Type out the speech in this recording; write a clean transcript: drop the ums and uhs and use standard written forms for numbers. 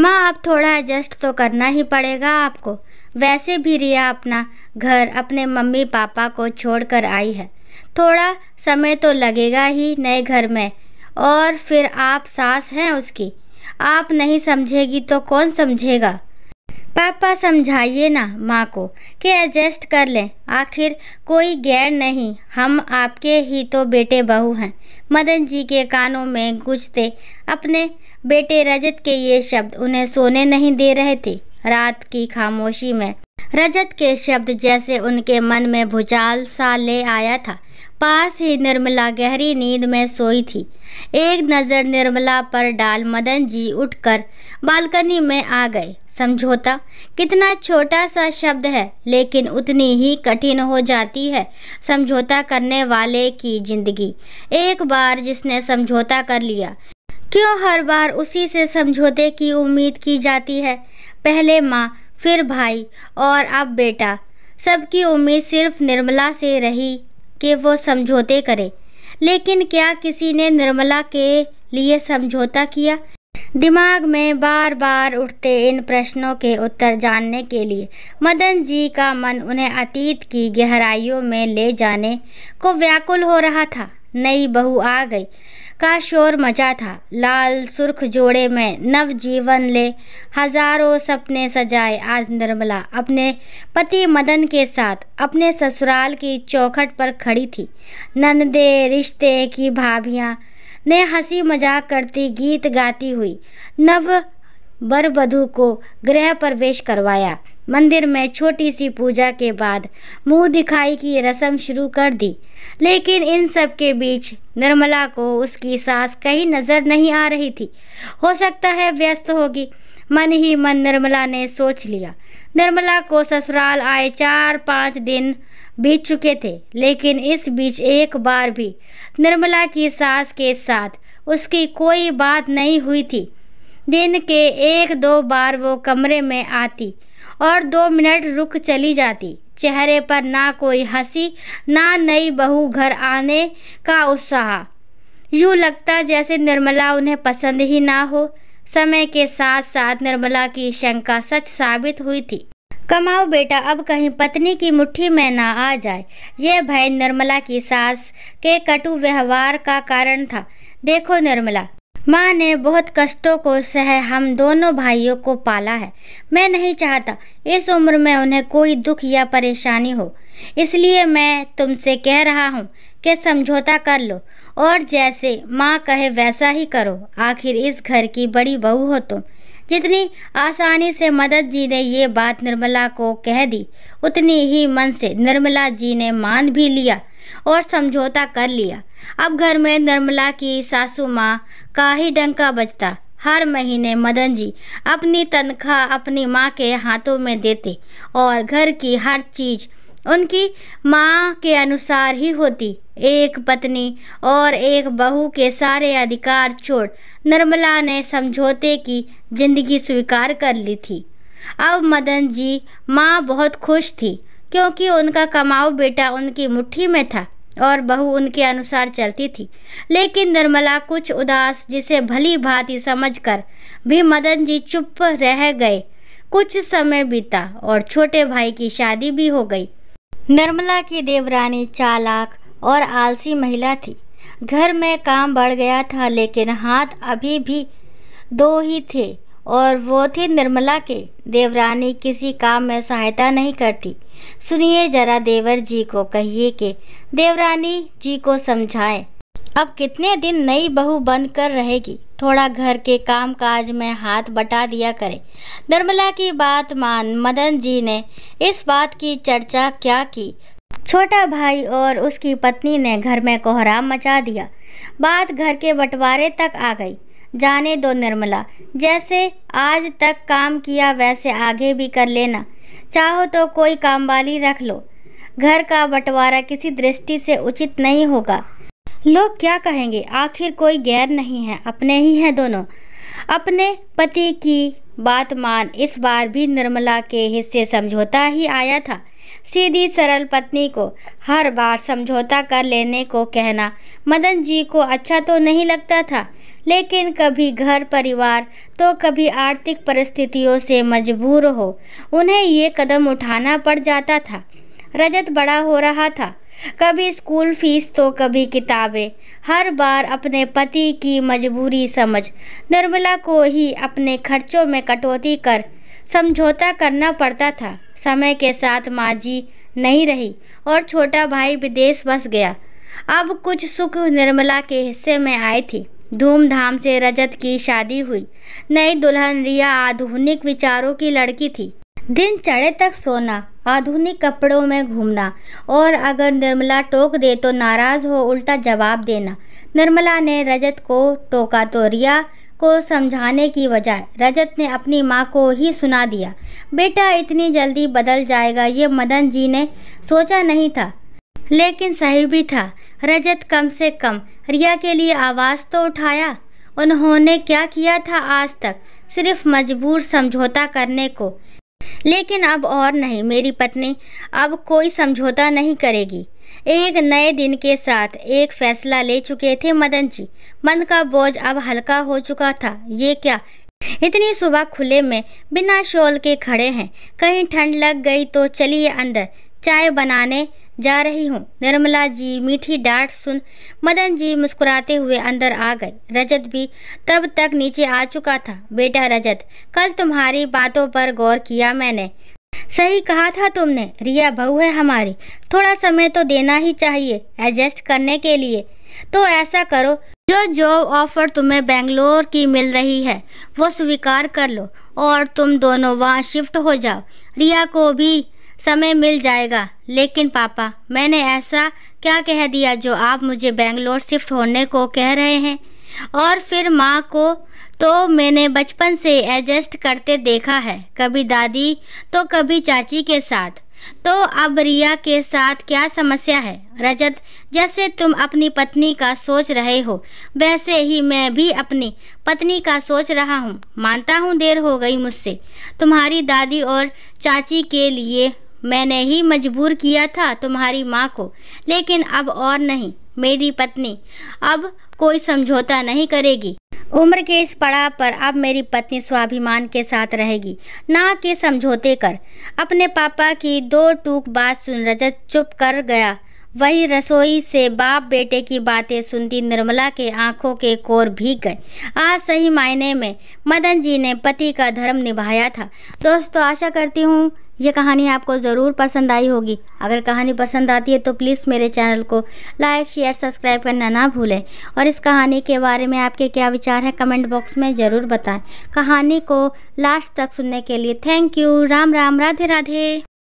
माँ अब थोड़ा एडजस्ट तो करना ही पड़ेगा आपको। वैसे भी रिया अपना घर अपने मम्मी पापा को छोड़कर आई है। थोड़ा समय तो लगेगा ही नए घर में। और फिर आप सास हैं उसकी। आप नहीं समझेगी तो कौन समझेगा। पापा समझाइए ना माँ को कि एडजस्ट कर लें। आखिर कोई गैर नहीं, हम आपके ही तो बेटे बहू हैं। मदन जी के कानों में गूंजते अपने बेटे रजत के ये शब्द उन्हें सोने नहीं दे रहे थे। रात की खामोशी में रजत के शब्द जैसे उनके मन में भूचाल सा ले आया था। पास ही निर्मला गहरी नींद में सोई थी। एक नज़र निर्मला पर डाल मदन जी उठकर बालकनी में आ गए। समझौता कितना छोटा सा शब्द है, लेकिन उतनी ही कठिन हो जाती है समझौता करने वाले की जिंदगी। एक बार जिसने समझौता कर लिया, क्यों हर बार उसी से समझौते की उम्मीद की जाती है। पहले माँ, फिर भाई और अब बेटा। सबकी उम्मीद सिर्फ निर्मला से रही कि वो समझौते करे। लेकिन क्या किसी ने निर्मला के लिए समझौता किया? दिमाग में बार बार उठते इन प्रश्नों के उत्तर जानने के लिए मदन जी का मन उन्हें अतीत की गहराइयों में ले जाने को व्याकुल हो रहा था। नई बहू आ गई का शोर मचा था। लाल सुर्ख जोड़े में नव जीवन ले हजारों सपने सजाए आज निर्मला अपने पति मदन के साथ अपने ससुराल की चौखट पर खड़ी थी। ननदे, रिश्ते की भाभियां ने हंसी मजाक करती गीत गाती हुई नव वरवधू को गृह प्रवेश करवाया। मंदिर में छोटी सी पूजा के बाद मुंह दिखाई की रस्म शुरू कर दी। लेकिन इन सब के बीच निर्मला को उसकी सास कहीं नजर नहीं आ रही थी। हो सकता है व्यस्त होगी, मन ही मन निर्मला ने सोच लिया। निर्मला को ससुराल आए 4-5 दिन बीत चुके थे, लेकिन इस बीच एक बार भी निर्मला की सास के साथ उसकी कोई बात नहीं हुई थी। दिन के 1-2 बार वो कमरे में आती और 2 मिनट रुक चली जाती। चेहरे पर ना कोई हंसी, ना नई बहू घर आने का उत्साह। यूँ लगता जैसे निर्मला उन्हें पसंद ही ना हो। समय के साथ साथ निर्मला की शंका सच साबित हुई थी। कमाओ बेटा, अब कहीं पत्नी की मुट्ठी में ना आ जाए। यह भय निर्मला की सास के कटु व्यवहार का कारण था। देखो निर्मला, माँ ने बहुत कष्टों को सह हम दोनों भाइयों को पाला है। मैं नहीं चाहता इस उम्र में उन्हें कोई दुख या परेशानी हो। इसलिए मैं तुमसे कह रहा हूँ कि समझौता कर लो और जैसे माँ कहे वैसा ही करो। आखिर इस घर की बड़ी बहू हो तुम। जितनी आसानी से मदन जी ने ये बात निर्मला को कह दी, उतनी ही मन से निर्मला जी ने मान भी लिया और समझौता कर लिया। अब घर में निर्मला की सासू माँ का ही डंका बजता। हर महीने मदन जी अपनी तनख्वाह अपनी माँ के हाथों में देते और घर की हर चीज़ उनकी माँ के अनुसार ही होती। एक पत्नी और एक बहू के सारे अधिकार छोड़ निर्मला ने समझौते की जिंदगी स्वीकार कर ली थी। अब मदन जी माँ बहुत खुश थी, क्योंकि उनका कमाऊ बेटा उनकी मुट्ठी में था और बहू उनके अनुसार चलती थी। लेकिन निर्मला कुछ उदास, जिसे भली भांति समझकर भी मदन जी चुप रह गए। कुछ समय बीता और छोटे भाई की शादी भी हो गई। निर्मला की देवरानी चालाक और आलसी महिला थी। घर में काम बढ़ गया था, लेकिन हाथ अभी भी 2 ही थे और वो थी निर्मला के। देवरानी किसी काम में सहायता नहीं करती। सुनिए जरा, देवर जी को कहिए कि देवरानी जी को समझाएं। अब कितने दिन नई बहू बनकर रहेगी, थोड़ा घर के काम काज में हाथ बटा दिया करे। निर्मला की बात मान मदन जी ने इस बात की चर्चा क्या की। छोटा भाई और उसकी पत्नी ने घर में कोहराम मचा दिया। बात घर के बंटवारे तक आ गई। जाने दो निर्मला, जैसे आज तक काम किया वैसे आगे भी कर लेना। चाहो तो कोई कामवाली रख लो। घर का बंटवारा किसी दृष्टि से उचित नहीं होगा। लोग क्या कहेंगे? आखिर कोई गैर नहीं है, अपने ही हैं दोनों। अपने पति की बात मान। इस बार भी निर्मला के हिस्से समझौता ही आया था। सीधी सरल पत्नी को हर बार समझौता कर लेने को कहना मदन जी को अच्छा तो नहीं लगता था, लेकिन कभी घर परिवार तो कभी आर्थिक परिस्थितियों से मजबूर हो उन्हें ये कदम उठाना पड़ जाता था। रजत बड़ा हो रहा था, कभी स्कूल फीस तो कभी किताबें, हर बार अपने पति की मजबूरी समझ निर्मला को ही अपने खर्चों में कटौती कर समझौता करना पड़ता था। समय के साथ माँ जी नहीं रही और छोटा भाई विदेश बस गया। अब कुछ सुख निर्मला के हिस्से में आई थी। धूमधाम से रजत की शादी हुई। नई दुल्हन रिया आधुनिक विचारों की लड़की थी। दिन चढ़े तक सोना, आधुनिक कपड़ों में घूमना और अगर निर्मला टोक दे तो नाराज हो उल्टा जवाब देना। निर्मला ने रजत को टोका तो रिया को समझाने की बजाय रजत ने अपनी माँ को ही सुना दिया। बेटा इतनी जल्दी बदल जाएगा ये मदन जी ने सोचा नहीं था, लेकिन सही भी था। रजत कम से कम रिया के लिए आवाज़ तो उठाया। उन्होंने क्या किया था आज तक? सिर्फ मजबूर समझौता करने को। लेकिन अब और नहीं, मेरी पत्नी अब कोई समझौता नहीं करेगी। एक नए दिन के साथ एक फैसला ले चुके थे मदन जी। मन का बोझ अब हल्का हो चुका था। ये क्या, इतनी सुबह खुले में बिना शॉल के खड़े हैं? कहीं ठंड लग गई तो चलिए अंदर, चाय बनाने जा रही हूँ। निर्मला जी मीठी डांट सुन मदन जी मुस्कुराते हुए अंदर आ गए। रजत भी तब तक नीचे आ चुका था। बेटा रजत, कल तुम्हारी बातों पर गौर किया मैंने। सही कहा था तुमने, रिया बहू है हमारी, थोड़ा समय तो देना ही चाहिए एडजस्ट करने के लिए। तो ऐसा करो, जो जॉब ऑफर तुम्हें बेंगलोर की मिल रही है वो स्वीकार कर लो और तुम दोनों वहाँ शिफ्ट हो जाओ। रिया को भी समय मिल जाएगा। लेकिन पापा, मैंने ऐसा क्या कह दिया जो आप मुझे बेंगलोर शिफ्ट होने को कह रहे हैं? और फिर माँ को तो मैंने बचपन से एडजस्ट करते देखा है, कभी दादी तो कभी चाची के साथ। तो अब रिया के साथ क्या समस्या है? रजत, जैसे तुम अपनी पत्नी का सोच रहे हो वैसे ही मैं भी अपनी पत्नी का सोच रहा हूँ। मानता हूँ देर हो गई मुझसे। तुम्हारी दादी और चाची के लिए मैंने ही मजबूर किया था तुम्हारी माँ को, लेकिन अब और नहीं। मेरी पत्नी अब कोई समझौता नहीं करेगी। उम्र के इस पड़ाव पर अब मेरी पत्नी स्वाभिमान के साथ रहेगी, ना कि समझौते कर। अपने पापा की दो टूक बात सुन रजत चुप कर गया। वही रसोई से बाप बेटे की बातें सुनती निर्मला के आंखों के कोर भीग गए। आज सही मायने में मदन जी ने पति का धर्म निभाया था। दोस्तों, आशा करती हूँ ये कहानी आपको ज़रूर पसंद आई होगी। अगर कहानी पसंद आती है तो प्लीज़ मेरे चैनल को लाइक शेयर सब्सक्राइब करना ना भूलें और इस कहानी के बारे में आपके क्या विचार हैं कमेंट बॉक्स में ज़रूर बताएं। कहानी को लास्ट तक सुनने के लिए थैंक यू। राम राम, राधे राधे।